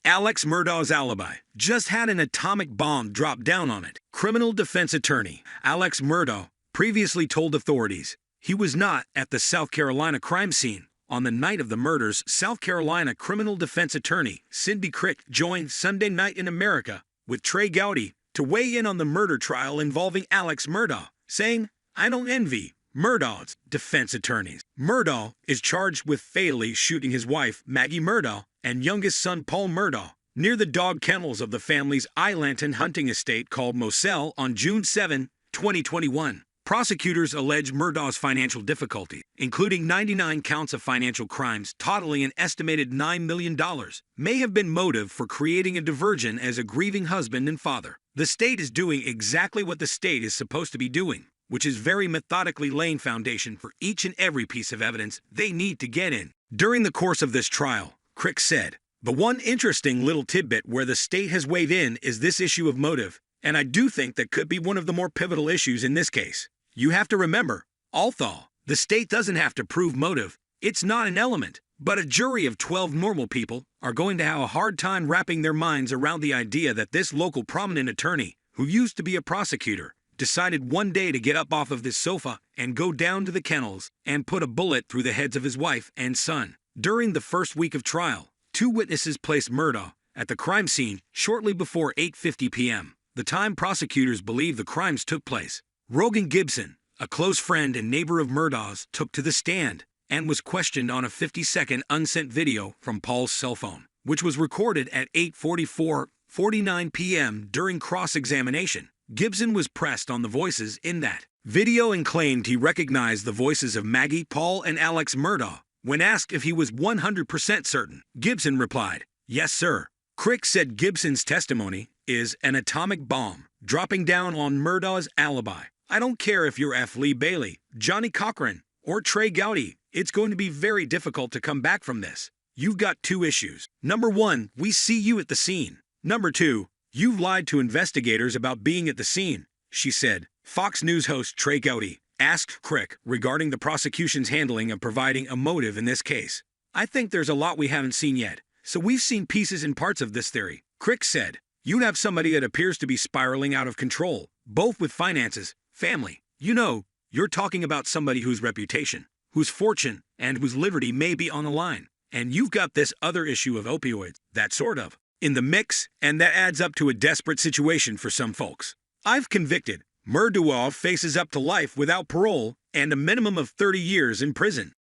Alex Murdaugh's alibi just had an atomic bomb drop down on it. Criminal defense attorney Alex Murdaugh previously told authorities he was not at the South Carolina crime scene. On the night of the murders, South Carolina criminal defense attorney Cindy Crick joined Sunday Night in America with Trey Gowdy to weigh in on the murder trial involving Alex Murdaugh, saying, "I don't envy Murdaugh's defense attorneys." Murdaugh is charged with fatally shooting his wife, Maggie Murdaugh, and youngest son, Paul Murdaugh, near the dog kennels of the family's Islanton hunting estate called Moselle on June 7, 2021. Prosecutors allege Murdaugh's financial difficulty, including 99 counts of financial crimes totaling an estimated $9 million, may have been motive for creating a diversion as a grieving husband and father. The state is doing exactly what the state is supposed to be doing, which is very methodically laying foundation for each and every piece of evidence they need to get in. During the course of this trial, Crick said, "The one interesting little tidbit where the state has weighed in is this issue of motive, and I do think that could be one of the more pivotal issues in this case. You have to remember, although the state doesn't have to prove motive, it's not an element, but a jury of 12 normal people are going to have a hard time wrapping their minds around the idea that this local prominent attorney, who used to be a prosecutor, decided one day to get up off of this sofa and go down to the kennels and put a bullet through the heads of his wife and son." During the first week of trial, two witnesses placed Murdaugh at the crime scene shortly before 8:50 p.m., the time prosecutors believe the crimes took place. Rogan Gibson, a close friend and neighbor of Murdaugh's, took to the stand and was questioned on a 50-second unsent video from Paul's cell phone, which was recorded at 8:49 p.m. during cross-examination. Gibson was pressed on the voices in that video and claimed he recognized the voices of Maggie, Paul, and Alex Murdaugh. When asked if he was 100% certain, Gibson replied, "Yes, sir." Crick said Gibson's testimony is an atomic bomb dropping down on Murdaugh's alibi. "I don't care if you're F. Lee Bailey, Johnny Cochran, or Trey Gowdy, it's going to be very difficult to come back from this. You've got two issues. Number one, we see you at the scene. Number two, you've lied to investigators about being at the scene," she said. Fox News host Trey Gowdy asked Crick regarding the prosecution's handling of providing a motive in this case. "I think there's a lot we haven't seen yet, so we've seen pieces and parts of this theory." Crick said, "You'd have somebody that appears to be spiraling out of control, both with finances, family. You know, you're talking about somebody whose reputation, whose fortune, and whose liberty may be on the line. And you've got this other issue of opioids, that sort of, in the mix, and that adds up to a desperate situation for some folks. I've convicted. Murdaugh faces up to life without parole and a minimum of 30 years in prison."